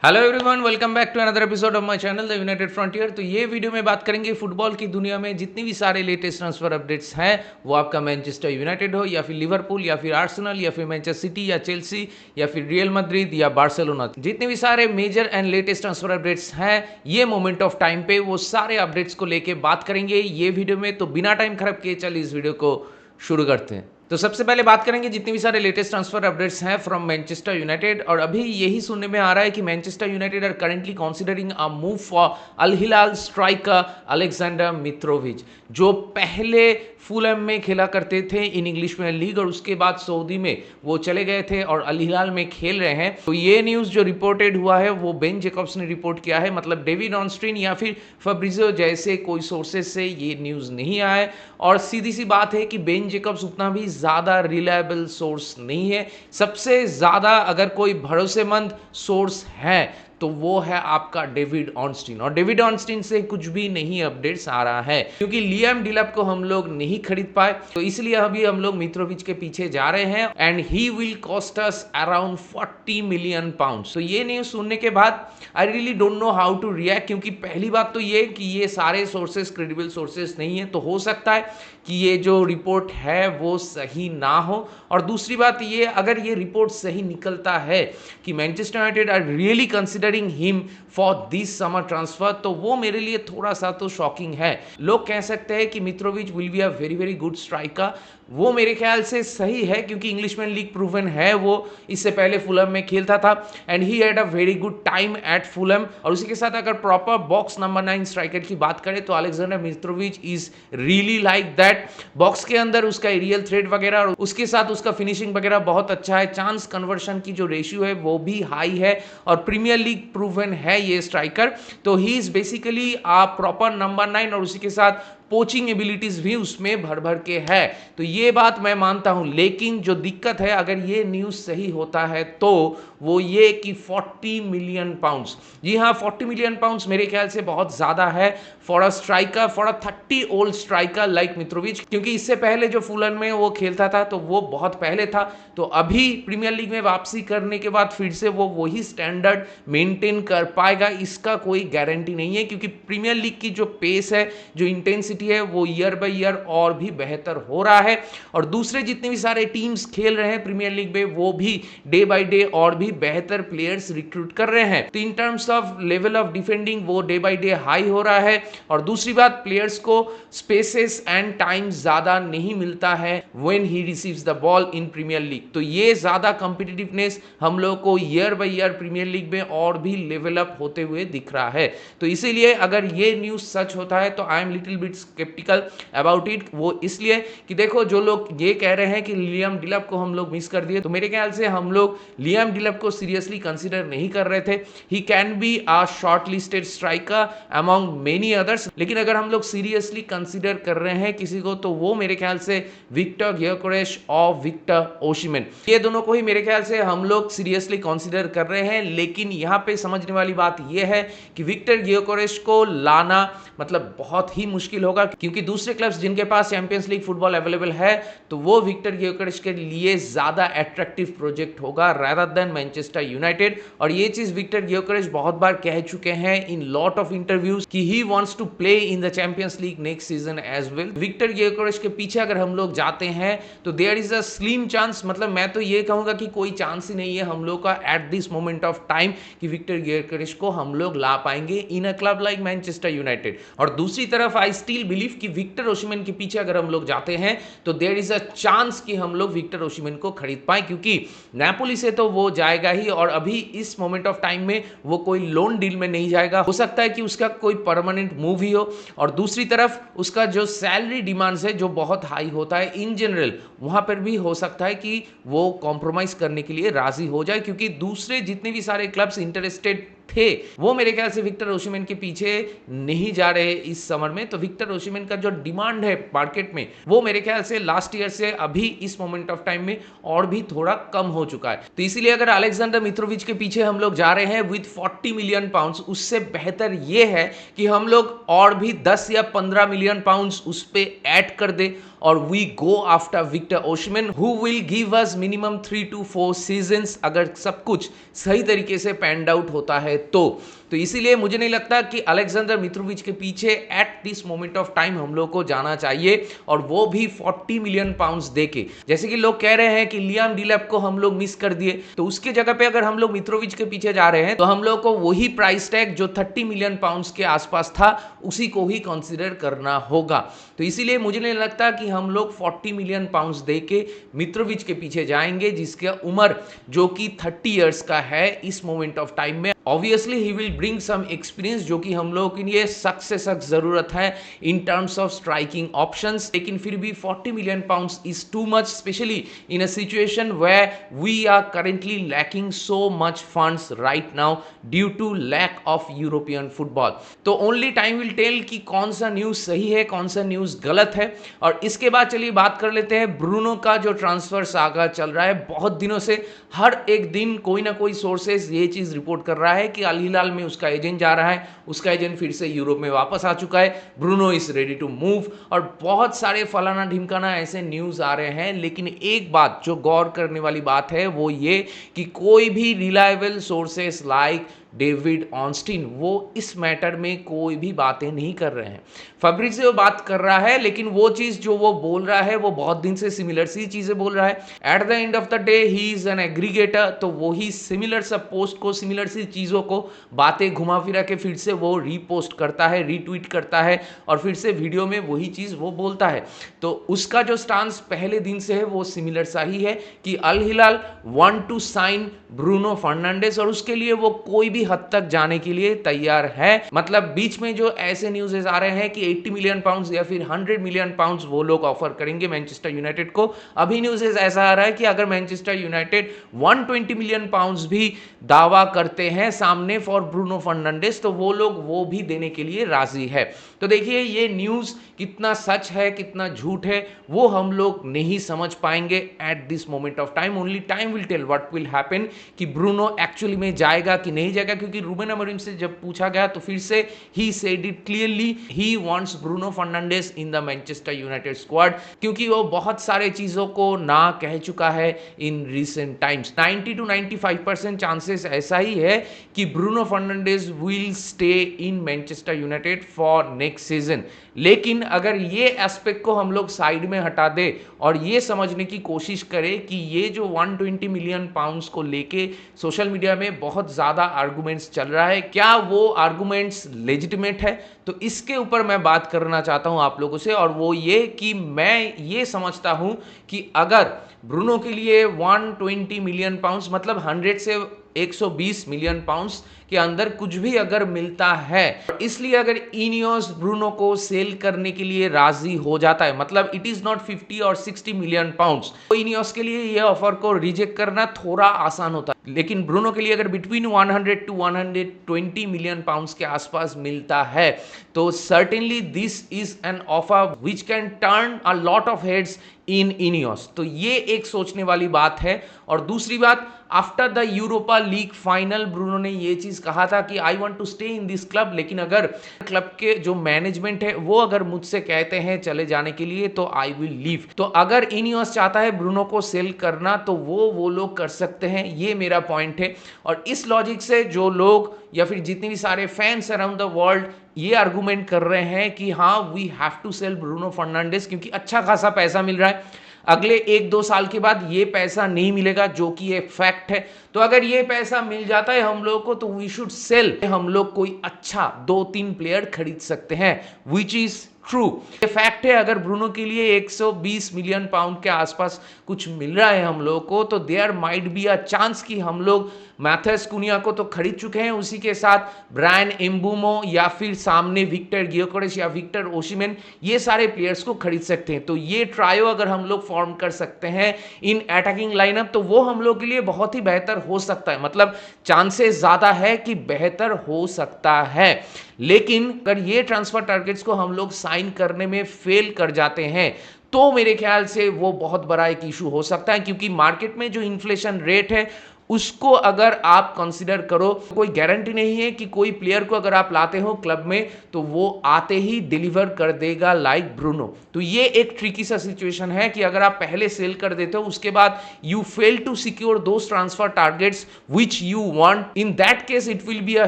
Hello everyone, welcome back to another episode of my channel the United Frontier. तो ये video में बात करेंगे फुटबॉल की दुनिया में जितनी भी सारे लेटेस्ट ट्रांसफर अपडेट्स हैं, वो आपका मैनचेस्टर यूनाइटेड हो या फिर लिवरपूल या फिर आर्सेनल या फिर मैनचेस्टर सिटी या चेल्सी या फिर रियल मैड्रिड या बार्सिलोना, जितने भी सारे major and latest transfer updates हैं ये मोमेंट ऑफ टाइम पे, वो सारे अपडेट्स को लेके बात करेंगे ये वीडियो में। तो बिना टाइम खराब किए चलिए इस वीडियो को शुरू करते हैं। तो सबसे पहले बात करेंगे जितने भी सारे लेटेस्ट ट्रांसफर अपडेट्स हैं फ्रॉम मैनचेस्टर यूनाइटेड। और अभी यही सुनने में आ रहा है कि Manchester United are currently considering a move for Al Hilal striker Aleksandar Mitrovic, जो पहले फुलहैम में खेला करते थे इन इंग्लिश प्रीमियर लीग और उसके बाद सऊदी में वो चले गए थे और अल हिलाल में खेल रहे हैं। तो ये न्यूज़ जो रिपोर्टेड हुआ है वो बेन जेकब्स ने रिपोर्ट किया है, मतलब डेविड ऑर्नस्टीन या फिर फैब्रिजियो जैसे कोई सोर्सेज से ये न्यूज़ नहीं आया है। और सीधी सी बात है कि बेन जेकब्स उतना भी ज़्यादा रिलायबल सोर्स नहीं है। सबसे ज़्यादा अगर कोई भरोसेमंद सोर्स है तो वो है आपका डेविड ऑर्नस्टीन, और डेविड ऑर्नस्टीन से कुछ भी नहीं अपडेट्स आ रहा है क्योंकि लियाम डिलप को हम लोग नहीं खरीद पाए, तो इसलिए अभी हम लोग मित्रोविच के पीछे जा रहे हैं and he will cost us around 40 million pound. तो ये न्यूज़ सुनने के बाद I really don't know how to react, क्योंकि पहली बात तो ये कि ये सारे सोर्सेस क्रेडिबल सोर्सेस नहीं है, तो हो सकता है कि ये जो रिपोर्ट है वो सही ना हो। और दूसरी बात ये, अगर ये रिपोर्ट सही निकलता है कि Manchester United are really considering him for this summer transfer, तो वो मेरे लिए थोड़ा सा तो शॉकिंग है। लोग कह सकते हैं कि Mitrovic will be a very very good striker, वो मेरे ख्याल से सही है क्योंकि इंग्लिश प्रीमियर लीग प्रूवन है, वो इससे पहले फुलहैम में खेलता था and he had a very good time at Fulham. और उसी के साथ अगर प्रॉपर बॉक्स नंबर 9 स्ट्राइकर की बात करें तो Aleksandar Mitrovic is really like that. Box के अंदर उसका एरियल थ्रेड वगैरह और उसके साथ उसका फिनिशिंग वगैरह बहुत अच्छा है, चांस कन्वर्शन की जो रेशियो है वो भी हाई है और प्रीमियर लीग प्रूवन है ये स्ट्राइकर। तो he is basically a proper number 9 और उसी के साथ पोचिंग एबिलिटीज भी उसमें भर भर के है, तो ये बात मैं मानता हूं। लेकिन जो दिक्कत है, अगर ये न्यूज़ सही होता है तो वो ये कि 40 मिलियन पाउंड्स, जी हाँ 40 मिलियन पाउंड्स मेरे ख्याल से बहुत ज़्यादा है for a striker, for a 30 old striker like Mitrovic, क्योंकि इससे पहले जो फुलहैम में वो खेलता था तो वो बहुत पहले था। तो अभी प्रीमियर लीग में वापसी करने के बाद फिर से वो वही स्टैंडर्ड मेंटेन कर पाएगा, इसका कोई गारंटी नहीं है, क्योंकि प्रीमियर लीग की जो पेस है, जो इंटेंसिटी है, वो ईयर बाय ईयर और भी बेहतर हो रहा है। और दूसरे जितने भी सारे टीम्स खेल रहे हैं प्रीमियर लीग में वो भी डे बाय डे और भी बेहतर प्लेयर्स रिक्रूट कर रहे हैं। तो इन terms of level of defending वो डे बाय डे हाई हो रहा है। और दूसरी बात, प्लेयर्स को स्पेसेस एंड टाइम ज्यादा नहीं मिलता है when he receives the ball in Premier League. तो ये ज्यादा कॉम्पिटिटिवनेस हम लोग को year by year Premier League में और भी लेवल अप होते हुए दिख रहा है। तो इसीलिए अगर ये न्यूज सच होता है तो I am little bit sceptical about it. वो इसलिए कि देखो, जो लोग ये कह रहे हैं कि लियाम डिलप को हम लोग मिस कर दिए, तो मेरे ख्याल से हम लोग लियाम डिलप को सीरियसली कंसीडर नहीं कर रहे थे। He can be a short listed striker among many others, लेकिन अगर हम लोग सीरियसली कंसीडर कर रहे हैं किसी को तो वो मेरे ख्याल से विक्टर ग्योकेरेश और विक्टर ओसिमेन, ये दोनों को ही मेरे ख्याल से हम लोग सीरियसली कंसीडर कर रहे हैं। लेकिन यहाँ पे समझने वाली बात यह है कि विक्टर ग्योकेरेश को लाना मतलब बहुत ही मुश्किल होगा, क्योंकि दूसरे क्लब्स जिनके पास चैंपियंस लीग फुटबॉल अवेलेबल है तो वो विक्टर ग्योकेरेश के लिए ज्यादा अट्रैक्टिव प्रोजेक्ट होगा रादर देन मैनचेस्टर यूनाइटेड। और ये चीज विक्टर ग्योकेरेश बहुत बार कह चुके हैं इन लॉट ऑफ इंटरव्यूज कि he wants to play in the Champions League next season as well. Viktor Gyokeres के पीछे अगर हम लोग जाते हैं तो there is a slim chance, मतलब मैं तो ये कहूंगा कि कोई चांस ही नहीं है हम लोग का at this moment of time कि विक्टर ग्योकेरेश को हम लोग ला पाएंगे in a club like Manchester United. और दूसरी तरफ आई स्टिल बिलीव कि विक्टर ओसिमेन के पीछे अगर हम लोग जाते हैं तो देयर इज अ चांस कि हम लोग विक्टर ओसिमेन को खरीद पाए, क्योंकि नेपोली से तो वो जाएगा ही और अभी इस मोमेंट ऑफ टाइम में वो कोई लोन डील में नहीं जाएगा। हो सकता है कि उसका कोई परमानेंट मूव ही हो। और दूसरी तरफ उसका जो सैलरी डिमांड्स है जो बहुत हाई होता है इन जनरल, वहां पर भी हो सकता है कि वो कॉम्प्रोमाइज करने के लिए राजी हो जाए, क्योंकि दूसरे जितने भी सारे क्लब्स इंटरेस्टेड थे वो मेरे ख्याल से विक्टर ओसिमेन के पीछे नहीं जा रहे इस समर में। तो विक्टर ओसिमेन का जो डिमांड है मार्केट में वो मेरे ख्याल से लास्ट ईयर से अभी इस मोमेंट ऑफ टाइम में और भी थोड़ा कम हो चुका है। तो इसीलिए अगर अलेक्जेंडर मित्रोविच के पीछे हम लोग जा रहे हैं विद 40 मिलियन पाउंड्स, उससे बेहतर ये है कि हम लोग और भी 10 या 15 मिलियन पाउंड्स उस पे ऐड कर दे और we go after Victor Osimhen who will give us minimum 3 to 4 seasons, अगर सब कुछ सही तरीके से पैंड आउट होता है तो इसीलिए मुझे नहीं लगता कि अलेक्जेंडर मित्रोविच के पीछे eight this moment of time हम लोग को जाना चाहिए, और वो भी 40 मिलियन पाउंड्स देके। जैसे कि लोग कह रहे हैं कि लियाम डिलैप को हम लोग मिस कर दिए, तो उसके जगह पे अगर हम लोग मित्रोविच के पीछे जा रहे हैं तो हम लोग को वही प्राइस टैग जो 30 मिलियन पाउंड्स के आसपास था उसी को ही कंसीडर करना होगा। तो इसीलिए मुझे नहीं लगता कि हम लोग 40 मिलियन पाउंड्स देके मित्रोविच के पीछे जाएंगे, जिसकी उम्र जो कि 30 इयर्स का है इस मोमेंट ऑफ टाइम में। Obviously he will bring some experience जो कि हम लोगों के लिए सख्त से सख्त जरूरत है in terms of striking options, लेकिन फिर भी 40 million pounds is too much, specially in a situation where we are currently lacking so much funds right now due to lack of European football. तो ओनली टाइम विल टेल कि कौन सा news सही है, कौन सा न्यूज गलत है। और इसके बाद चलिए बात कर लेते हैं ब्रूनो का जो ट्रांसफर सागा चल रहा है बहुत दिनों से। हर एक दिन कोई ना कोई सोर्सेस ये चीज रिपोर्ट कर रहा है कि अल हिलाल में उसका एजेंट जा रहा है, उसका एजेंट फिर से यूरोप में वापस आ चुका है, Bruno is ready to move, और बहुत सारे फलाना ढिमकाना ऐसे न्यूज आ रहे हैं। लेकिन एक बात जो गौर करने वाली बात है वो ये कि कोई भी रिलायबल सोर्सेस लाइक डेविड ऑनस्टीन वो इस मैटर में कोई भी बातें नहीं कर रहे हैं। फैब्रिजियो बात कर रहा है, लेकिन वो चीज जो वो बोल रहा है वो बहुत दिन से सिमिलर सी चीजें बोल रहा है। At the end of the day he is an aggregator, तो वही सिमिलर सब पोस्ट को, सिमिलर सी चीजों को बातें घुमा फिरा के फिर से वो रीपोस्ट करता है, रीट्वीट करता है, और फिर से वीडियो में वही चीज वो बोलता है। तो उसका जो स्टांस पहले दिन से है वो सिमिलर सा ही है कि Al Hilal want to sign Bruno Fernandes, और उसके लिए वो कोई भी हद तक जाने के लिए तैयार है। मतलब बीच में जो ऐसे न्यूज़ आ रहे हैं कि 80 मिलियन पाउंड्स या फिर 100 मिलियन पाउंड्स वो लोग ऑफर करेंगे मैनचेस्टर यूनाइटेड को, अभी न्यूज़ ऐसा आ रहा है कि अगर मैनचेस्टर यूनाइटेड 120 मिलियन पाउंड्स भी दावा करते हैं सामने फॉर ब्रूनो फर्नांडिस तो वो लोग वो भी देने के लिए राजी है। तो देखिए ये न्यूज़ कितना सच है कितना झूठ है वो हम लोग नहीं समझ पाएंगे at this moment of time. Only time will tell what will happen कि ब्रूनो एक्चुअली में जाएगा कि नहीं जाएगा, क्योंकि रूबेन अमोरिम से जब पूछा गया तो फिर से ही said it clearly he wants Bruno Fernandes in the Manchester United squad, क्योंकि वो बहुत सारे चीजों को ना कह चुका है in recent times. 90 to 95% chances ऐसा ही है कि Bruno Fernandes will stay in Manchester United for next season. लेकिन अगर ये एस्पेक्ट को हम लोग साइड में हटा दे और ये समझने की कोशिश करें कि ये जो 120 मिलियन पाउंड्स को लेके सोशल मीडिया में बहुत ज्यादा आर्गुमेंट्स चल रहा है, क्या वो आर्गुमेंट्स लेजिटिमेट है, तो इसके ऊपर मैं बात करना चाहता हूं आप लोगों से। और वो ये कि मैं ये समझता हूं कि अगर ब्रूनो के लिए 120 मिलियन पाउंड्स मतलब 100 से 120 मिलियन पाउंड्स के अंदर कुछ भी अगर मिलता है, इसलिए अगर इनियोस ब्रूनो को सेल करने के लिए राजी हो जाता है, मतलब इट इज नॉट 50 और 60 मिलियन पाउंड्स, तो इनियोस के लिए यह ऑफर को रिजेक्ट करना थोड़ा आसान होता है। लेकिन ब्रूनो के लिए अगर बिटवीन 100 to 120 मिलियन पाउंड्स के आसपास मिलता है तो certainly this is an offer which can turn a lot of heads in Ineos. तो ये एक सोचने वाली बात है। और दूसरी बात, after the Europa League final Bruno ने ये चीज कहा था कि I want to stay in this club, लेकिन अगर क्लब के जो मैनेजमेंट है वो अगर मुझसे कहते हैं चले जाने के लिए तो आई विल लीव। तो अगर इनियोस चाहता है ब्रूनो को सेल करना तो वो लोग कर सकते हैं, ये मेरा पॉइंट है। और इस लॉजिक से जो लोग या फिर जितने भी सारे फैंस अराउंड द वर्ल्ड ये आर्गुमेंट कर रहे हैं कि हाँ we have to sell Bruno Fernandes क्योंकि अच्छा खासा पैसा मिल रहा है, अगले 1-2 साल के बाद ये पैसा नहीं मिलेगा जो कि एक फैक्ट है। तो अगर ये पैसा मिल जाता है हम लोग को तो वी शुड सेल, हम लोग कोई अच्छा 2-3 प्लेयर खरीद सकते हैं, विच इज ट्रू, ये फैक्ट है। अगर ब्रूनो के लिए 120 मिलियन पाउंड के आसपास कुछ मिल रहा है हम लोग को तो there might be a chance कि हम लोग मैथस कुनिया को तो खरीद चुके हैं, उसी के साथ ब्रायन एम्बुमो या फिर सामने विक्टर गियोकरेस या विक्टर ओसिमेन, ये सारे प्लेयर्स को खरीद सकते हैं। तो ये ट्रायो अगर हम लोग फॉर्म कर सकते हैं इन अटैकिंग लाइनअप तो वो हम लोग के लिए बहुत ही बेहतर हो सकता है, मतलब चांसेस ज्यादा है कि बेहतर हो सकता है। लेकिन अगर ये ट्रांसफर टारगेट्स को हम लोग साइन करने में फेल कर जाते हैं तो मेरे ख्याल से वो बहुत बड़ा एक इशू हो सकता है, क्योंकि मार्केट में जो इन्फ्लेशन रेट है उसको अगर आप कंसिडर करो, कोई गारंटी नहीं है कि कोई प्लेयर को अगर आप लाते हो क्लब में तो वो आते ही डिलीवर कर देगा लाइक ब्रूनो। तो ये एक ट्रिकी सा सिचुएशन है कि अगर आप पहले सेल कर देते हो, उसके बाद you fail to secure those transfer targets which you want, in that case it will be a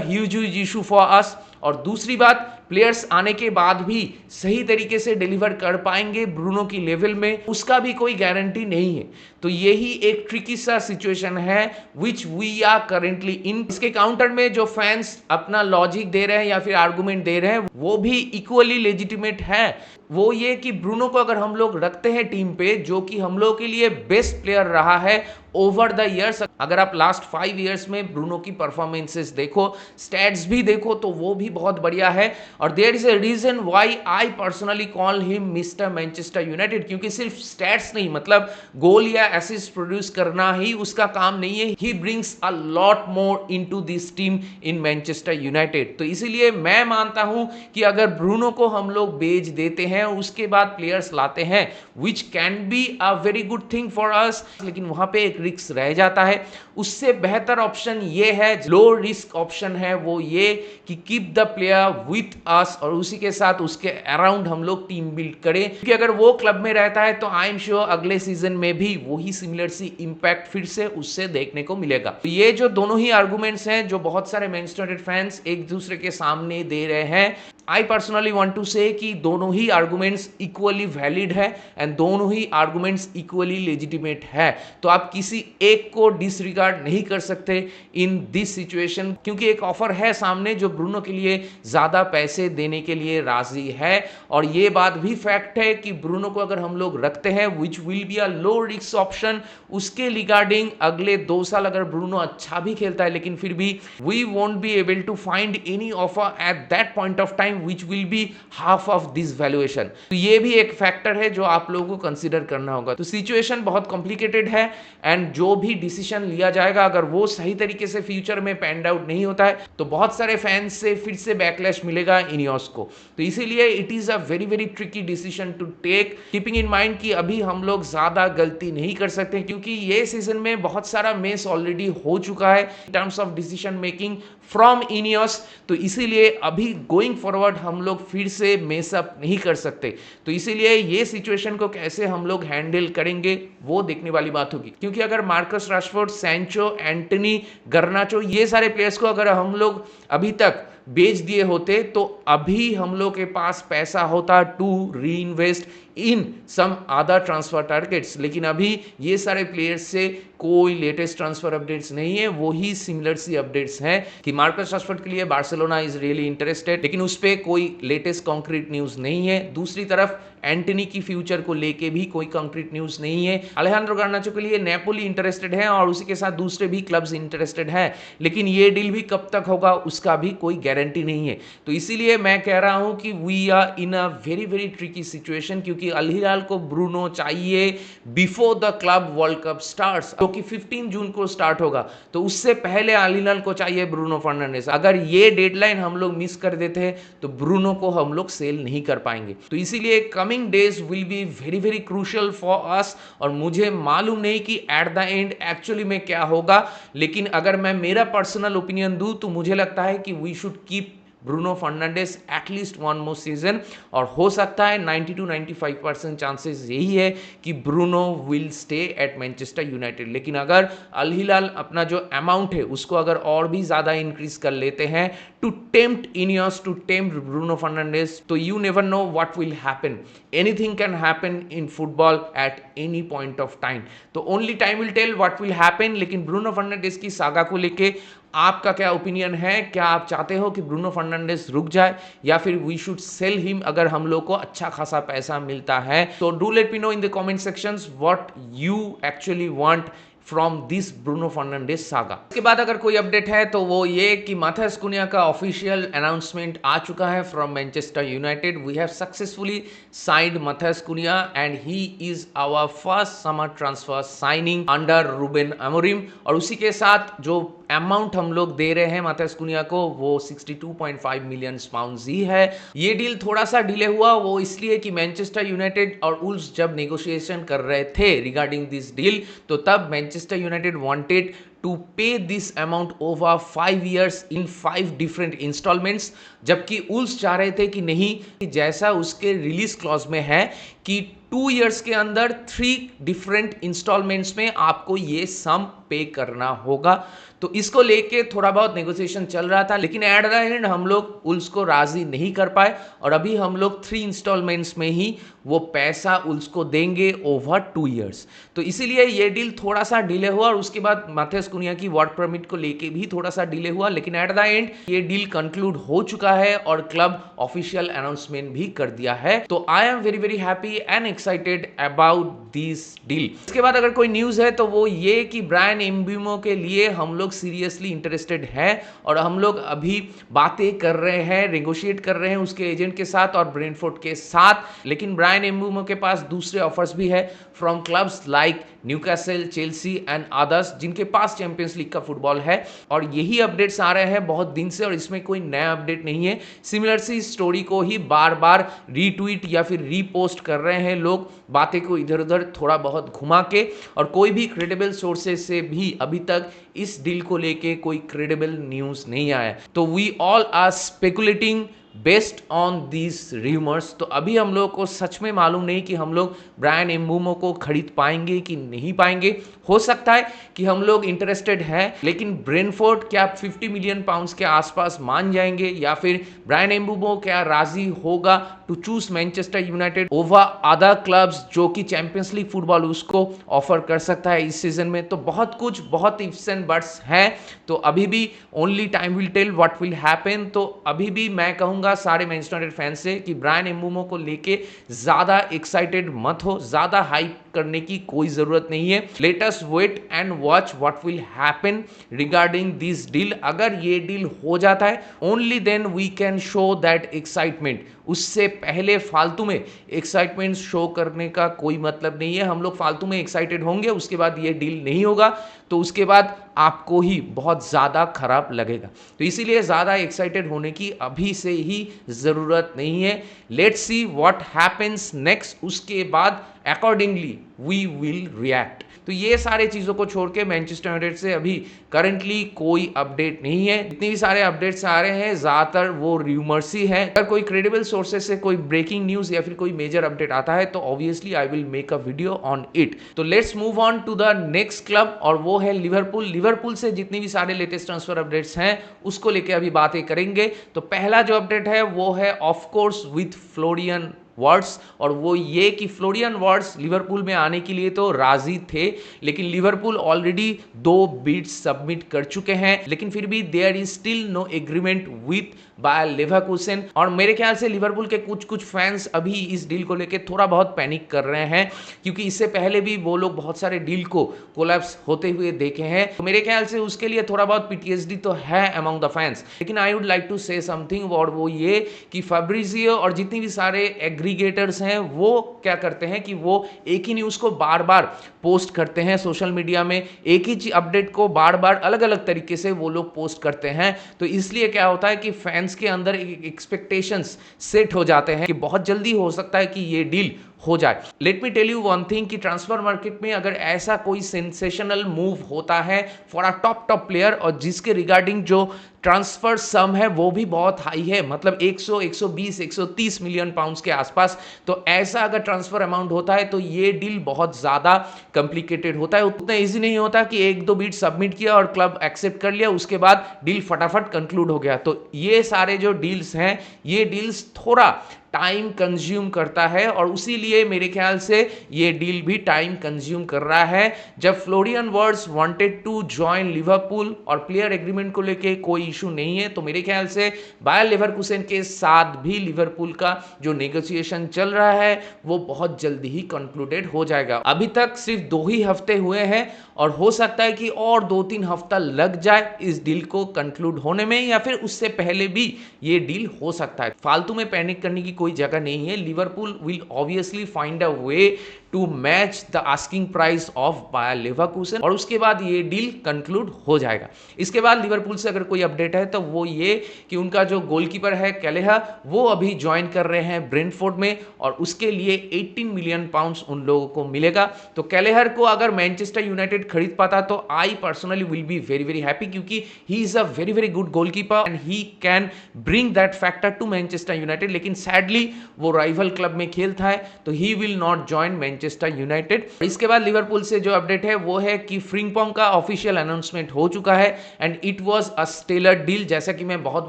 huge issue for us. और दूसरी बात, प्लेयर्स आने के बाद भी सही तरीके से डिलीवर कर पाएंगे ब्रूनो की लेवल में, उसका भी कोई गारंटी नहीं है। तो यही एक ट्रिकी सा सिचुएशन है which we are currently in. इसके काउंटर में जो फैंस अपना लॉजिक दे रहे हैं या फिर आर्गुमेंट दे रहे हैं वो भी इक्वली लेजिटिमेट है। वो ये कि ब्रूनो को अगर हम लोग रखते हैं टीम पे, जो कि हम लोग के लिए बेस्ट प्लेयर रहा है ओवर द ईयर्स, अगर आप लास्ट 5 ईयर्स में ब्रूनो की परफॉर्मेंसेस देखो, स्टैट्स भी देखो, तो वो भी बहुत बढ़िया है। और there is a reason why I personally call him mister Manchester United, क्योंकि सिर्फ स्टैट्स नहीं, मतलब गोल या असिस्ट प्रोड्यूस करना ही उसका काम नहीं है। He brings a lot more into this team in Manchester United. तो इसीलिए मैं मानता हूं कि अगर ब्रूनो को हम लोग बेच देते हैं, उसके बाद प्लेयर्स लाते हैं which can be a very good thing for us, लेकिन वहां पे एक रिस्क रह जाता है। उससे बेहतर ऑप्शन ये है, लो रिस्क ऑप्शन है वो ये कि keep the player with us और उसी के साथ उसके अराउंड हम लोग टीम बिल्ड करें, क्योंकि अगर वो क्लब में रहता है तो आई एम श्योर अगले सीजन में भी वही सिमिलर सी इंपैक्ट फिर से उससे देखने को मिलेगा। तो ये जो दोनों ही आर्गुमेंट्स हैं जो बहुत सारे मैनचेस्टर यूनाइटेड फैंस एक दूसरे के सामने दे रहे हैं, आई पर्सनली वांट टू से कि दोनों ही आर्गुमेंट्स इक्वली वैलिड है एंड दोनों ही आर्गुमेंट्स इक्वली लेजिटिमेट है। तो आप किसी एक को डिसरिगार्ड नहीं कर सकते इन दिस सिचुएशन, क्योंकि एक ऑफर है सामने जो ब्रूनो के लिए ज्यादा पैसे देने के लिए राजी है। और ये बात भी फैक्ट है कि ब्रूनो को अगर हम लोग रखते हैं which will be a low risk option, उसके रिगार्डिंग अगले 2 साल अगर ब्रूनो अच्छा भी खेलता है लेकिन फिर भी we won't be able to find any offer at that point of time which will be half of this valuation। तो ये भी एक फैक्टर है जो आप लोगों को कंसीडर करना होगा। तो सिचुएशन बहुत कॉम्प्लिकेटेड है एंड जो भी डिसीजन लिया जाएगा अगर वो सही तरीके से फ्यूचर में पैंड आउट नहीं होता है तो बहुत सारे फैंस से फिर से बैकलैश मिलेगा इनियोस को। तो इसीलिए it is a very very tricky decision to take, keeping in mind कि अभी हम लोग ज्यादा गलती नहीं कर सकते, क्योंकि ये सीजन में बहुत सारा मेस ऑलरेडी हो चुका है in terms of decision making from Ineos. तो इसीलिए अभी गोइंग फॉरवर्ड हम लोग फिर से मेसअप नहीं कर सकते। तो इसीलिए ये सिचुएशन को कैसे हम लोग हैंडल करेंगे वो देखने वाली बात होगी, क्योंकि अगर मार्कस राशफोर्ड, सैंचो, एंटनी, गर्नाचो, ये सारे प्लेयर्स को अगर हम लोग अभी तक बेच दिए होते तो अभी हम लोग के पास पैसा होता to reinvest in some other transfer targets. लेकिन अभी ये सारे प्लेयर्स से कोई लेटेस्ट ट्रांसफर अपडेट्स नहीं है, वही सिमिलर सी अपडेट्स हैं कि मार्कस राशफोर्ड के लिए बार्सिलोना इज रियली इंटरेस्टेड, लेकिन उस पर कोई लेटेस्ट कॉन्क्रीट न्यूज नहीं है। दूसरी तरफ एंटनी की फ्यूचर को लेके भी कोई कंक्रीट न्यूज नहीं है। अलेहांद्रो गार्नाचो के लिए नेपोली इंटरेस्टेड है और उसी के साथ दूसरे भी क्लब्स इंटरेस्टेड हैं, लेकिन ये डील भी कब तक होगा उसका भी कोई गारंटी नहीं है। तो इसीलिए मैं कह रहा हूं कि we are in a very very tricky situation, क्योंकि अल हिलाल को ब्रूनो चाहिए before the Club World Cup starts, जो कि 15 जून को स्टार्ट होगा। तो उससे पहले अल हिलाल को चाहिए ब्रूनो फर्नांडिस। अगर ये डेडलाइन हम लोग मिस कर देते हैं तो ब्रूनो को हम लोग सेल नहीं कर पाएंगे। तो इसीलिए coming days will be very very crucial for us, और मुझे मालूम नहीं कि एट द एंड एक्चुअली में क्या होगा, लेकिन अगर मैं मेरा पर्सनल ओपिनियन दूं तो मुझे लगता है कि we should keep Bruno Fernandes at least 1 more season, और हो सकता है 90 to 95% चांसेस यही है कि Bruno will stay at Manchester United. लेकिन अगर अल हिलाल अपना जो अमाउंट है उसको अगर और भी ज्यादा इंक्रीज कर लेते हैं to tempt Ineos, to tempt Bruno Fernandes, तो you never know what will happen. Anything can happen in football at any point of time. तो only time will tell what will happen. लेकिन Bruno Fernandes की saga को लेके आपका क्या opinion है? क्या आप चाहते हो कि ब्रूनो फर्नांडिस रुक जाए या फिर वी शुड सेल हिम अगर हम लोग को अच्छा खासा पैसा मिलता है? तो do let me know in the comment sections what you actually want from this Bruno Fernandes saga. इसके बाद अगर कोई अपडेट है तो वो ये कि माथियास कुन्हा का ऑफिशियल अनाउंसमेंट आ चुका है from Manchester United. We have successfully signed Matheus Cunha and he is our first summer transfer signing under Ruben Amorim. और उसी के साथ जो अमाउंट हम लोग दे रहे हैं माथियास कुन्हा को वो 62.5 मिलियन पाउंड्स ही है। ये डील थोड़ा सा डिले हुआ, वो इसलिए कि मैनचेस्टर यूनाइटेड और वुल्व्स जब नेगोशिएशन कर रहे थे रिगार्डिंग दिस डील, तो तब Manchester United wanted to pay this amount over 5 years in 5 different instalments, जबकि उल्स चाह रहे थे कि नहीं, कि जैसा उसके रिलीज क्लॉज में है कि 2 years के अंदर 3 डिफरेंट इंस्टॉलमेंट्स में आपको ये सम पे करना होगा। तो इसको लेके थोड़ा बहुत नेगोशिएशन चल रहा था, लेकिन एट द एंड हम लोग उल्स को राजी नहीं कर पाए और अभी हम लोग 3 इंस्टॉलमेंट्स में ही वो पैसा उल्स को देंगे ओवर 2 years। तो इसीलिए ये डील थोड़ा सा डिले हुआ और उसके बाद माथेस कुनिया की वर्क परमिट को लेके भी थोड़ा सा डिले हुआ, लेकिन एट द एंड ये डील कंक्लूड हो चुका है और क्लब ऑफिशियल अनाउंसमेंट भी कर दिया है। तो I am very very happy and excited about this deal. इसके बाद अगर कोई न्यूज है तो वो ये कि ब्रायन एम्ब्यूमो के लिए हम लोग सीरियसली इंटरेस्टेड है और हम लोग अभी बातें कर रहे हैं, नेगोशिएट कर रहे हैं उसके एजेंट के साथ और ब्रेंटफोर्ड के साथ। लेकिन ब्रायन एम्ब्यूमो के पास दूसरे ऑफर्स भी है from clubs like Newcastle, Chelsea and others, जिनके पास चैंपियंस लीग का फुटबॉल है। और यही अपडेट्स आ रहे हैं बहुत दिन से और इसमें कोई नया अपडेट नहीं है। सिमिलर सी स्टोरी को ही बार बार रीट्वीट या फिर रीपोस्ट कर रहे हैं लोग, बातें को इधर उधर थोड़ा बहुत घुमा के, और कोई भी क्रेडिबल सोर्सेज से भी अभी तक इस डील को लेके कोई क्रेडिबल न्यूज नहीं आया। तो we all are speculating based on these rumours. तो अभी हम लोग को सच में मालूम नहीं कि हम लोग ब्रायन एम्बूमो को खरीद पाएंगे कि नहीं पाएंगे। हो सकता है कि हम लोग इंटरेस्टेड हैं, लेकिन ब्रेंटफोर्ड क्या 50 मिलियन पाउंड्स के आसपास मान जाएंगे या फिर ब्रायन एम्बूमो क्या राजी होगा to choose Manchester United over other clubs जो कि चैंपियंस लीग फुटबॉल उसको ऑफर कर सकता है इस सीजन में। तो बहुत इफ्स एंड बट्स हैं। तो अभी भी only time will tell what will happen. तो अभी भी मैं कहूंगा सारे मैनचेस्टर यूनाइटेड फैंस से कि ब्रायन एम्बूमो को लेके ज्यादा एक्साइटेड मत हो, ज्यादा हाइप करने की कोई जरूरत नहीं है। Let us wait and watch what will happen regarding this deal. अगर ये डील हो जाता है only then we can show that excitement. उससे पहले फालतू में एक्साइटमेंट शो करने का कोई मतलब नहीं है। हम लोग फालतू में एक्साइटेड होंगे, उसके बाद ये डील नहीं होगा तो उसके बाद आपको ही बहुत ज़्यादा खराब लगेगा। तो इसीलिए ज़्यादा एक्साइटेड होने की अभी से ही ज़रूरत नहीं है। Let's see what happens next, उसके बाद अकॉर्डिंगली वी विल रिएक्ट। तो ये सारे चीज़ों को छोड़ के मैनचेस्टर यूनाइटेड से अभी करंटली कोई अपडेट नहीं है। जितने भी सारे अपडेट्स आ रहे हैं ज़्यादातर वो र्यूमर्स ही है। अगर कोई क्रेडिबल सोर्सेज से कोई ब्रेकिंग न्यूज़ या फिर कोई मेजर अपडेट आता है तो obviously I will make a video on it. तो let's move on to the next club और वो है लिवरपूल। लिवरपूल से जितने भी सारे लेटेस्ट ट्रांसफर अपडेट्स हैं उसको लेके अभी बातें करेंगे। तो पहला जो अपडेट है वो है of course with Florian words, और वो ये कि फ्लोरियन वर्ड्स लिवरपूल में आने के लिए तो राजी थे, लेकिन लिवरपूल ऑलरेडी 2 बिड्स सबमिट कर चुके हैं, लेकिन फिर भी there is still no agreement with Bayer Leverkusen. और मेरे ख्याल से लिवरपूल के कुछ फैंस अभी इस डील को लेके थोड़ा बहुत पैनिक कर रहे हैं, क्योंकि इससे पहले भी वो लोग बहुत सारे डील को कोलैप्स होते हुए देखे हैं। तो मेरे ख्याल से उसके लिए थोड़ा बहुत पीटीएसडी तो है अमंग द फैंस। लेकिन I would like to say something, और वो ये कि फैब्रिजियो और जितनी भी सारे एग्रीगेटर्स हैं वो क्या करते हैं कि वो एक ही न्यूज़ को बार बार पोस्ट करते हैं सोशल मीडिया में, एक ही अपडेट को बार बार अलग अलग तरीके से वो लोग पोस्ट करते हैं। तो इसलिए क्या होता है कि फैंस के अंदर एक्सपेक्टेशंस सेट हो जाते हैं कि बहुत जल्दी हो सकता है कि ये डील हो जाए। Let me tell you one thing कि ट्रांसफर मार्केट में अगर ऐसा कोई सेंसेशनल मूव होता है फॉर अ टॉप प्लेयर और जिसके रिगार्डिंग जो ट्रांसफर सम है वो भी बहुत हाई है, मतलब 100, 120, 130 मिलियन पाउंड्स के आसपास, तो ऐसा अगर ट्रांसफर अमाउंट होता है तो ये डील बहुत ज्यादा कॉम्प्लिकेटेड होता है। उतना इजी नहीं होता कि 1-2 बिड सबमिट किया और क्लब एक्सेप्ट कर लिया, उसके बाद डील फटाफट कंक्लूड हो गया। तो ये सारे जो डील्स हैं ये डील्स थोड़ा टाइम कंज्यूम करता है और उसीलिए मेरे ख्याल से ये डील भी टाइम कंज्यूम कर रहा है। जब Florian Wirtz wanted to join Liverpool और प्लेयर एग्रीमेंट को लेके कोई इशू नहीं है, तो मेरे ख्याल से बायर लेवरकुसेन के साथ भी लिवरपूल का जो नेगोशिएशन चल रहा है वो बहुत जल्दी ही कंक्लूडेड हो जाएगा। अभी तक सिर्फ 2 ही हफ्ते हुए हैं और हो सकता है कि और 2-3 हफ्ता लग जाए इस डील को कंक्लूड होने में, या फिर उससे पहले भी ये डील हो सकता है। फालतू में पैनिक करने की कोई जगह नहीं है। Liverpool will obviously find a way to match the asking price of Bayer Leverkusen और उसके बाद ये डील कंक्लूड हो जाएगा। इसके बाद लिवरपूल से अगर कोई अपडेट है तो वो ये कि उनका जो गोलकीपर है कैलेहर वो अभी ज्वाइन कर रहे हैं ब्रेंटफोर्ड में और उसके लिए 18 मिलियन पाउंड्स उन लोगों को मिलेगा। तो कैलेहर को अगर मैनचेस्टर यूनाइटेड खरीद पाता तो I personally will be very very happy, क्योंकि he is a very very good goalkeeper and he can bring that factor to Manchester United. लेकिन सैडली वो राइवल क्लब में खेलता है तो he will not join Manchester United. इसके बाद Liverpool से जो अपडेट है वो है कि फ्रिंगपोंग का ऑफिशियल अनाउंसमेंट हो चुका है and it was a stellar deal. जैसा कि मैं बहुत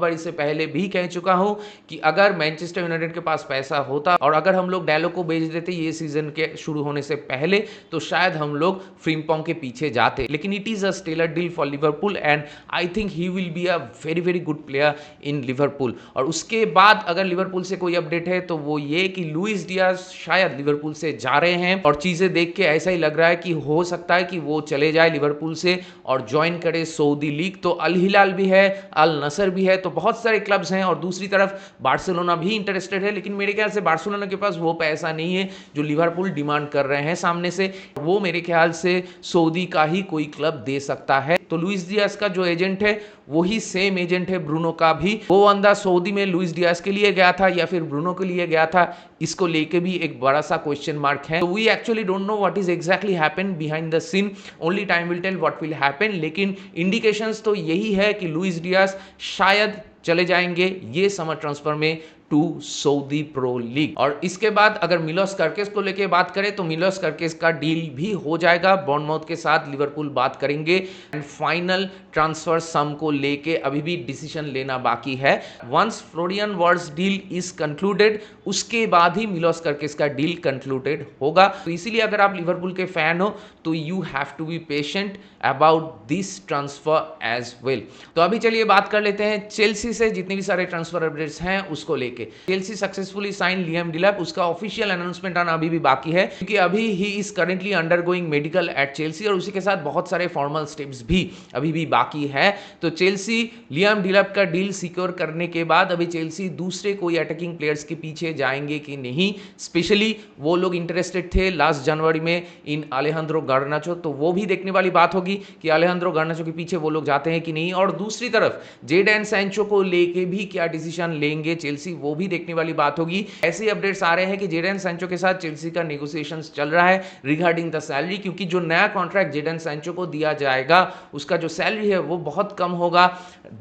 बार इससे पहले भी कह चुका हूं कि अगर मैनचेस्टर यूनाइटेड के पास पैसा होता और अगर हम लोग डैलो को बेच देते ये सीजन के शुरू होने से पहले तो शायद हम लोग फ्रिंगपोंग के पीछे जाते, लेकिन it is a stellar deal for Liverpool and I think he will be a very very good player in Liverpool. और उसके बाद अगर लिवरपूल से कोई अपडेट है तो वो ये कि लुइस डियाज शायद लिवरपूल से जा रहे हैं और चीजें देख के ऐसा ही लग रहा है कि हो सकता है कि वो चले जाए लिवरपूल से और ज्वाइन करे सऊदी लीग। तो अल हिलाल भी है, अल नसर भी है, तो बहुत सारे क्लब्स हैं और दूसरी तरफ बार्सिलोना भी इंटरेस्टेड है, लेकिन मेरे ख्याल से बार्सिलोना के पास वो पैसा नहीं है जो लिवरपूल डिमांड कर रहे हैं सामने से। वो मेरे ख्याल से सऊदी का ही कोई क्लब दे सकता है। तो लुइस डियाज का जो एजेंट है वही सेम एजेंट है ब्रूनो का भी। वो बंदा सऊदी में लुइस डियाज के लिए गया था या फिर ब्रूनो के लिए गया था, इसको लेके भी एक बड़ा सा क्वेश्चन मार्क है। We actually don't know what is exactly happen behind the scene, only time will tell what will happen. लेकिन इंडिकेशंस तो यही है कि लुइस डियाज शायद चले जाएंगे ये समर ट्रांसफर में टू सऊदी प्रो लीग। और इसके बाद अगर मिलोस कर्केस को लेके बात करें तो मिलोस कर्केस का डील भी हो जाएगा बॉर्नमाउथ के साथ, लिवरपूल बात करेंगे एंड फाइनल ट्रांसफर सम को लेके अभी भी डिसीजन लेना बाकी है। Once Florian Wirtz deal is concluded उसके बाद ही मिलोस कर्केस का डील कंक्लूडेड होगा। तो इसीलिए अगर आप लिवरपूल के फैन हो तो you have to be patient about this transfer as well. तो अभी चलिए बात कर लेते हैं चेल्सी से जितने भी सारे ट्रांसफर अपडेट्स हैं उसको लेके। चेल्सी सक्सेसफुली साइन लियाम डिलैप, उसका ऑफिशियल अनाउंसमेंट आना अभी भी बाकी है क्योंकि अभी he is currently undergoing medical at Chelsea और उसी के साथ बहुत सारे फॉर्मल स्टेप्स भी अभी भी बाकी है। तो चेल्सी लियाम डिलैप का डील सिक्योर करने के बाद अभी चेल्सी दूसरे कोई अटैकिंग प्लेयर्स के पीछे जाएंगे कि नहीं। स्पेशली वो लोग इंटरेस्टेड थे लास्ट जनवरी में इन अलेहांद्रो गार्नाचो, तो वो भी देखने वाली बात होगी कि अलेहांद्रो गार्नाचो के पीछे वो लोग जाते हैं कि नहीं। और दूसरी तरफ जेडन सैंचो को लेके भी क्या डिसीजन लेंगे चेल्सी, वो भी देखने वाली बात होगी। ऐसे अपडेट्स आ रहे हैं कि जेडन सैंचो के साथ चेल्सी का नेगोशिएशंस चल रहा है रिगार्डिंग द सैलरी, क्योंकि जो नया कॉन्ट्रैक्ट जेडन सैंचो को दिया जाएगा उसका जो सैलरी है वो बहुत कम होगा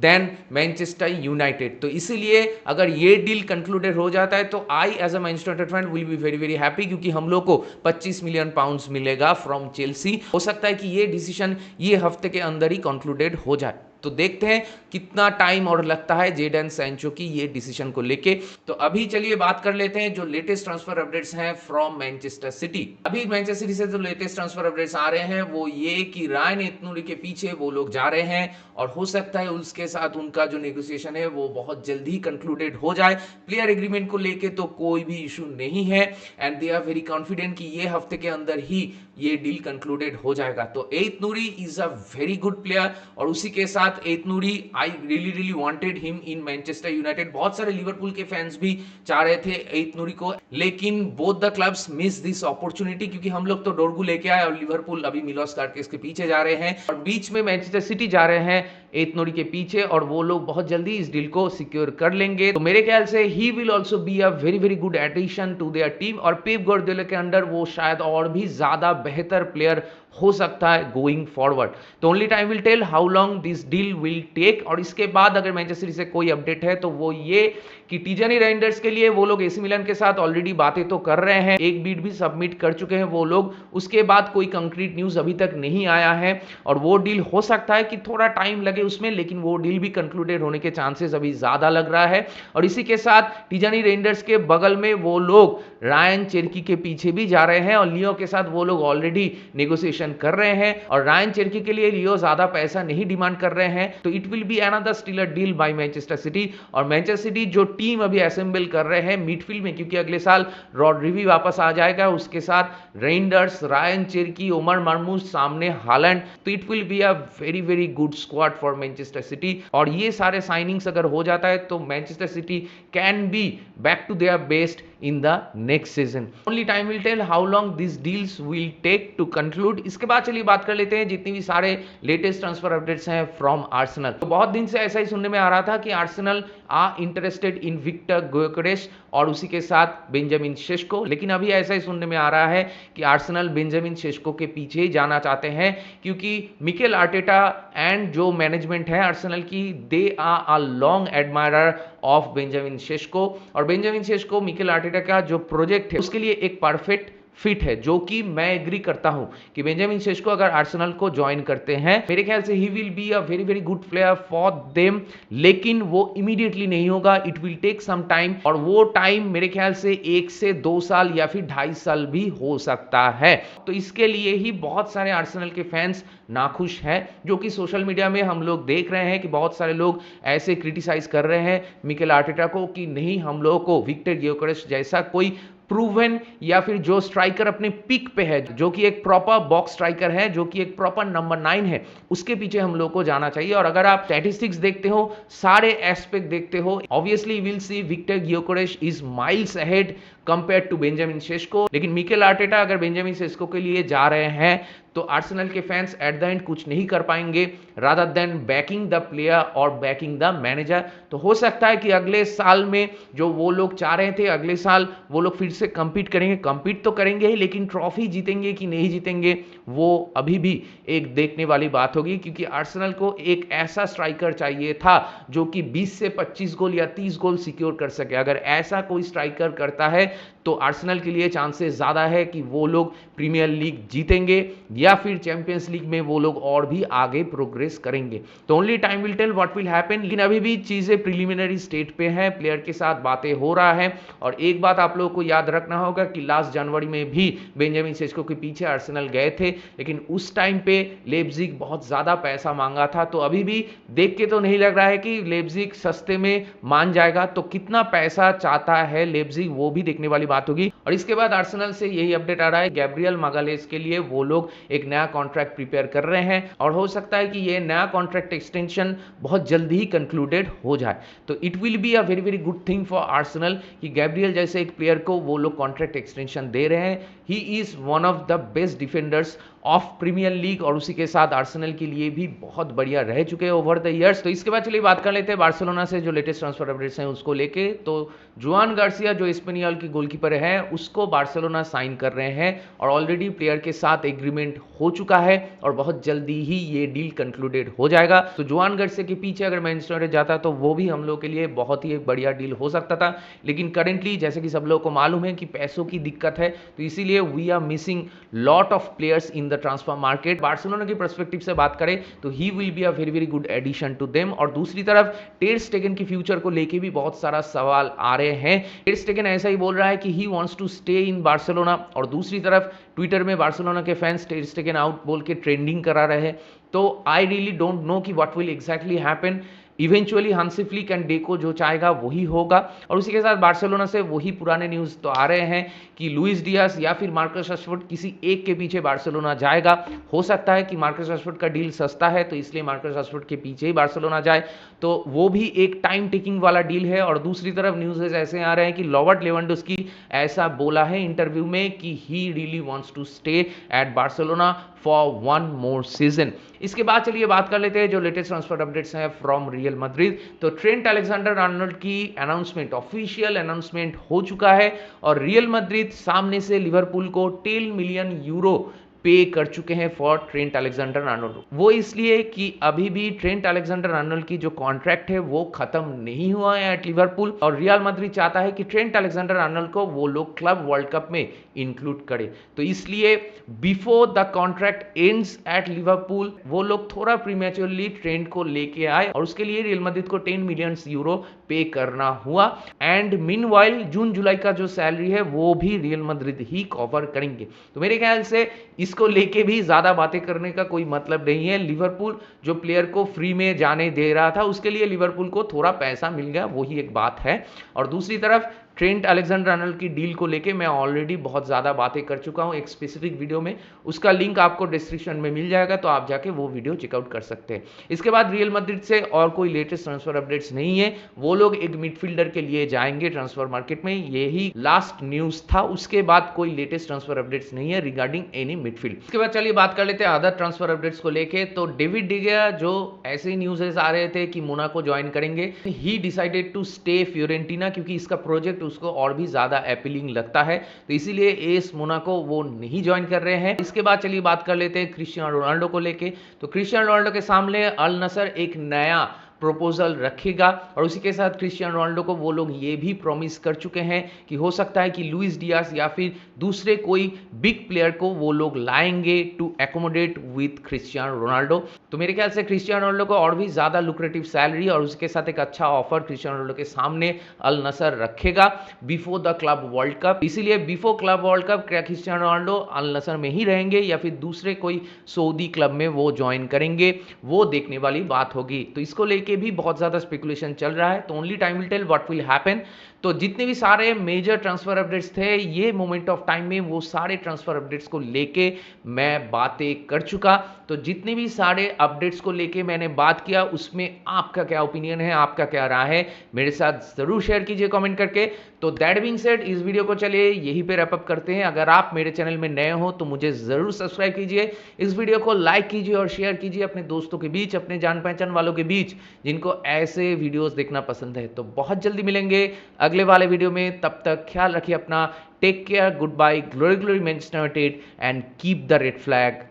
देन मैनचेस्टर यूनाइटेड। तो इसीलिए अगर ये डील कंक्लूडेड हो जाता है तो I as a Manchester United fan will be very very happy, क्योंकि हम लोग को 25 मिलियन पाउंड्स मिलेगा फ्रॉम चेल्सी। हो सकता है कि ये डिसीजन ये हफ्ते के अंदर ही कंक्लूडेड हो जाए। तो देखते हैं कितना टाइम और लगता है जेडन सैंचो की ये डिसीजन को लेके। तो अभी चलिए बात कर लेते हैं जो लेटेस्ट ट्रांसफर अपडेट्स हैं फ्रॉम मैनचेस्टर सिटी। अभी मैनचेस्टर सिटी से जो लेटेस्ट ट्रांसफर अपडेट्स आ रहे हैं वो ये कि रायन एतनूरी के पीछे वो लोग जा रहे हैं और हो सकता है उसके साथ उनका जो नेगोशिएशन है वो बहुत जल्दी कंक्लूडेड हो जाए। प्लेयर एग्रीमेंट को लेके तो कोई भी इशू नहीं है and they are very confident कि ये हफ्ते के अंदर ही ये डील कंक्लूडेड हो जाएगा। तो Ait Nouri is a very good player और उसी के साथ Ait Nouri I really wanted him in Manchester United. बहुत सारे लिवरपूल के फैंस भी चाह रहे थे एतनूरी को, लेकिन both the clubs miss this opportunity, क्योंकि हम लोग तो डोरगू लेके आए और लिवरपूल अभी मिलोस कार्केस के पीछे जा रहे हैं और बीच में मैनचेस्टर सिटी जा रहे हैं एतनूरी के पीछे और वो लोग बहुत जल्दी इस डील को सिक्योर कर लेंगे। तो मेरे ख्याल से he will also be a very very good addition to their team और पेप गार्डियोला के अंडर वो शायद और भी ज्यादा बेहतर प्लेयर हो सकता है गोइंग फॉरवर्ड। तो only time will tell how long this deal will take. और इसके बाद अगर मैनचेस्टर सिटी से कोई अपडेट है तो वो ये कि टिजनी रेंडर्स के लिए वो लोग एसी मिलान के साथ ऑलरेडी बातें तो कर रहे हैं, एक बीट भी सबमिट कर चुके हैं वो लोग। उसके बाद कोई कंक्रीट न्यूज अभी तक नहीं आया है और वो डील हो सकता है कि थोड़ा टाइम लगे उसमें, लेकिन वो डील भी कंक्लूडेड होने के चांसेस अभी ज्यादा लग रहा है। और इसी के साथ टिजनी रेंडर्स के बगल में वो लोग रायन चेरकी के पीछे भी जा रहे हैं और लियो के साथ वो लोग ऑलरेडी नेगोशिएशन कर रहे हैं और रायन चेरकी के लिए लियो ज्यादा पैसा नहीं डिमांड कर रहे हैं। तो it will be another stellar deal by Manchester City. और मैनचेस्टर सिटी जो टीम अभी असेंबल कर रहे हैं मिडफील्ड में, क्योंकि अगले साल रॉड्री भी वापस आ जाएगा, उसके साथ Reijnders, Rayan Cherki, Omar Marmoush, सामने हालैंड, तो it will be a very very good squad for for Manchester City, और ये सारे साइनिंग्स अगर हो जाता है तो Manchester City can be back to their best in the next season. Only time will tell how long this deals will take to conclude. इसके बाद चलिए बात कर लेते हैं जितनी भी सारे लेटेस्ट ट्रांसफर अपडेट्स हैं फ्रॉम आर्सेनल। तो बहुत दिन से ऐसा ही सुनने में आ रहा था कि Arsenal are interested in Viktor Gyokeres और उसी के साथ बेंजामिन शेस्को, लेकिन अभी ऐसा ही सुनने में आ रहा है कि आर्सेनल बेंजामिन शेस्को के पीछे जाना चाहते हैं, क्योंकि मिकेल आर्टेटा एंड जो मैनेजमेंट है आर्सेनल की, they are a long admirer of Benjamin Sesko, और बेंजामिन शेस्को मिकेल आर्टेटा का जो प्रोजेक्ट है उसके लिए एक परफेक्ट फिट है, जो कि मैं एग्री करता हूं कि बेंजामिन शेस्को अगर आर्सेनल को ज्वाइन करते हैं, मेरे ख्याल से he will be a very very good player for them, लेकिन वो इमीडिएटली नहीं होगा, it will take some time, और वो टाइम मेरे ख्याल से 1 से 2 साल या फिर 2.5 साल भी हो सकता है। तो इसके लिए ही बहुत सारे आर्सेनल के फैंस नाखुश हैं, जो कि सोशल मीडिया में हम लोग देख रहे हैं कि बहुत सारे लोग ऐसे क्रिटिसाइज कर रहे हैं मिकेल आर्टेटा को कि नहीं, हम लोगों को विक्टर ग्योकेरेस जैसा कोई प्रूवन या फिर जो स्ट्राइकर अपने पिक पे है, जो कि एक प्रॉपर बॉक्स स्ट्राइकर है, जो कि एक प्रॉपर नंबर 9 है, उसके पीछे हम लोग को जाना चाहिए। और अगर आप स्टैटिस्टिक्स देखते हो, सारे एस्पेक्ट देखते हो, obviously will see Viktor Gyokeres is miles ahead compared to Benjamin Sesko. लेकिन मिकेल आर्टेटा अगर बेंजामिन शेस्को के लिए जा रहे हैं तो आर्सेनल के फैंस एट द एंड कुछ नहीं कर पाएंगे rather than banking the player और बैकिंग द मैनेजर। तो हो सकता है कि अगले साल में जो वो लोग चाह रहे थे, अगले साल वो लोग फिर से कंपीट करेंगे, कंपीट तो करेंगे ही, लेकिन ट्रॉफी जीतेंगे कि नहीं जीतेंगे वो अभी भी एक देखने वाली बात होगी, क्योंकि आर्सेनल को एक ऐसा स्ट्राइकर चाहिए था जो कि 20 से 25 गोल या 30 गोल सिक्योर कर सके। अगर ऐसा कोई स्ट्राइकर करता है तो आर्सेनल के लिए चांसेस ज्यादा है कि वो लोग प्रीमियर लीग जीतेंगे या फिर चैंपियंस लीग में वो लोग और भी आगे प्रोग्रेस करेंगे। तो only time will tell what will happen, लेकिन अभी भी चीजें प्रिलिमिनरी स्टेट पे हैं, प्लेयर के साथ बातें हो रहा है। और एक बात आप लोगों को याद रखना होगा कि लास्ट जनवरी में भी बेंजामिन शेस्को के पीछे आर्सेनल गए थे, लेकिन उस टाइम पे लेप्जिग बहुत ज्यादा पैसा मांगा था। तो अभी भी देख के तो नहीं लग रहा है कि लेप्जिग सस्ते में मान जाएगा, तो कितना पैसा चाहता है लेप्जिग वो भी देखने वाली बात होगी। और इसके बाद आर्सेनल से यही अपडेट आ रहा है, गैब्रियल मागालेस के लिए वो लोग एक नया कॉन्ट्रैक्ट प्रिपेयर कर रहे हैं, और हो सकता है कि ये नया कॉन्ट्रैक्ट एक्सटेंशन बहुत जल्दी ही कंक्लूडेड हो जाए। तो it will be a very very good thing for Arsenal कि गैब्रियल जैसे एक प्लेयर को वो लोग कॉन्ट्रैक्ट एक्सटेंशन दे रहे हैं। He is one of the best defenders of Premier League, और उसी के साथ आर्सेनल के लिए भी बहुत बढ़िया रह चुके हैं ओवर द इयर्स। तो इसके बाद चलिए बात कर लेते हैं बार्सिलोना से जो लेटेस्ट ट्रांसफर अपडेट्स हैं उसको लेके। तो जुआन गार्सिया जो स्पेनियल की गोलकीपर है उसको बार्सिलोना साइन कर रहे हैं, और ऑलरेडी प्लेयर के साथ एग्रीमेंट हो चुका है और बहुत जल्दी ही ये डील कंक्लूडेड हो जाएगा। तो जुआन गार्सिया के पीछे अगर मैनचेस्टर यूनाइटेड जाता तो वो भी हम लोग के लिए बहुत ही एक बढ़िया डील हो सकता था, लेकिन करेंटली जैसे कि सब लोगों को मालूम है कि पैसों की दिक्कत है, तो इसीलिए we are missing lot of players in the transfer market. Barcelona की पर्सपेक्टिव से बात करें तो he will be a very very good addition to them. और दूसरी तरफ टेर स्टेगन की फ्यूचर को लेके भी बहुत सारा सवाल आ रहे हैं। टेर स्टेगन ऐसा ही बोल रहा है कि he wants to stay in Barcelona, और दूसरी तरफ ट्विटर में बार्सिलोना के फैंस टेर स्टेगन आउट बोल के ट्रेंडिंग करा रहे हैं। तो आई रियली डोंट नो कि what will exactly happen. Eventually Hansi Flick and deco जो चाहेगा वही होगा, और उसी के साथ बार्सिलोना से वही पुराने न्यूज तो आ रहे हैं कि लुइस डियास या फिर मार्कस राशफोर्ड किसी एक के पीछे बार्सिलोना जाएगा। हो सकता है कि मार्कस राशफोर्ड का डील सस्ता है तो इसलिए मार्कस राशफोर्ड के पीछे ही बार्सिलोना जाए, तो वो भी एक टाइम टेकिंग वाला डील है। और दूसरी तरफ न्यूज़ ऐसे आ रहे हैं कि रॉबर्ट लेवेंडोस्की ऐसा बोला है इंटरव्यू में कि he really wants to stay at Barcelona for one more season. इसके बाद चलिए बात कर लेते हैं जो लेटेस्ट ट्रांसफर अपडेट्स हैं फ्रॉम रियल मैड्रिड। तो ट्रेंट अलेक्जेंडर आर्नोल्ड की अनाउंसमेंट, ऑफिशियल अनाउंसमेंट हो चुका है, और रियल मैड्रिड सामने से लिवरपूल को 10 मिलियन यूरो पे कर चुके हैं फॉर ट्रेंट अलेक्जेंडर आर्नोल्ड। वो इसलिए कि अभी भी ट्रेंट अलेक्जेंडर आर्नोल्ड की जो कॉन्ट्रैक्ट है वो खत्म नहीं हुआ है एट लिवरपूल, और रियल मैड्रिड चाहता है कि ट्रेंट अलेक्जेंडर आर्नोल्ड को वो लोग क्लब वर्ल्ड कप में इंक्लूड करे। तो इसलिए before the contract ends at Liverpool वो लोग थोड़ा प्रीमेच्योरली ट्रेंट को लेके आए, और उसके लिए रियल मैड्रिड को 10 मिलियन यूरो पे करना हुआ। एंड मीनवाइल जून जुलाई का जो सैलरी है वो भी रियल मैड्रिड ही कवर करेंगे। तो मेरे ख्याल से इसको लेके भी ज्यादा बातें करने का कोई मतलब नहीं है। लिवरपूल जो प्लेयर को फ्री में जाने दे रहा था उसके लिए लिवरपूल को थोड़ा पैसा मिल गया, वही एक बात है। और दूसरी तरफ ट्रेंट अलेक्जेंडर आर्नल्ड की डील को लेके मैं ऑलरेडी बहुत ज़्यादा बातें कर चुका हूं एक स्पेसिफिक वीडियो में, उसका लिंक आपको डिस्क्रिप्शन में मिल जाएगा, तो आप जाके वो वीडियो चेकआउट कर सकते हैं। इसके बाद रियल मैड्रिड से और कोई लेटेस्ट ट्रांसफर अपडेट्स नहीं है, वो लोग एक मिडफील्डर के लिए जाएंगे ट्रांसफर मार्केट में, यही लास्ट न्यूज था। उसके बाद कोई लेटेस्ट ट्रांसफर अपडेट्स नहीं है रिगार्डिंग एनी मिडफील्ड। इसके बाद चलिए बात कर लेते हैं अदर ट्रांसफर अपडेट्स को लेके। तो डेविड डी गया, जो ऐसे न्यूज़ेस आ रहे थे कि मोनाको ज्वाइन करेंगे, he decided to stay Fiorentina, क्योंकि इसका प्रोजेक्ट उसको और भी ज्यादा अपीलिंग लगता है, तो इसीलिए एस मोनाको वो नहीं ज्वाइन कर रहे हैं। इसके बाद चलिए बात कर लेते हैं क्रिस्टियानो रोनाल्डो को लेके। तो क्रिस्टियानो रोनाल्डो के सामने अल नसर एक नया प्रपोजल रखेगा, और उसी के साथ क्रिस्टियानो रोनाल्डो को वो लोग ये भी प्रॉमिस कर चुके हैं कि हो सकता है कि लुइस डियास या फिर दूसरे कोई बिग प्लेयर को वो लोग लाएंगे to accommodate with Cristiano Ronaldo. तो मेरे ख्याल से क्रिस्टियानो रोनाल्डो को और भी ज्यादा लुक्रेटिव सैलरी और उसके साथ एक अच्छा ऑफर क्रिस्टियानो रोनाल्डो के सामने अल नसर रखेगा before the Club World cup. इसीलिए बिफोर क्लब वर्ल्ड कप क्या क्रिस्टियानो रोनाल्डो अल नसर में ही रहेंगे या फिर दूसरे कोई सऊदी क्लब में वो ज्वाइन करेंगे, वो देखने वाली बात होगी। तो इसको लेके भी बहुत ज्यादा स्पेकुलेशन चल रहा है, तो only time will tell what will happen. तो जितने भी सारे मेजर ट्रांसफर अपडेट्स थे ये मोमेंट ऑफ टाइम में, वो सारे ट्रांसफर अपडेट्स को लेके मैं बातें कर चुका। तो जितने भी सारे अपडेट्स को लेके मैंने बात किया, उसमें आपका क्या ओपिनियन है, आपका क्या राय है, मेरे साथ जरूर शेयर कीजिए कमेंट करके। तो दैट बीइंग सेड, इस वीडियो को चलिए यहीं पे रैप अप करते हैं। अगर आप मेरे चैनल में नए हो तो मुझे जरूर सब्सक्राइब कीजिए, इस वीडियो को लाइक कीजिए और शेयर कीजिए अपने दोस्तों के बीच, अपने जान पहचान वालों के बीच जिनको ऐसे वीडियोस देखना पसंद है। तो बहुत जल्दी मिलेंगे अगले वाले वीडियो में, तब तक ख्याल रखिए अपना, take care, good bye, glory glory Manchester United and keep the red flag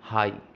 high.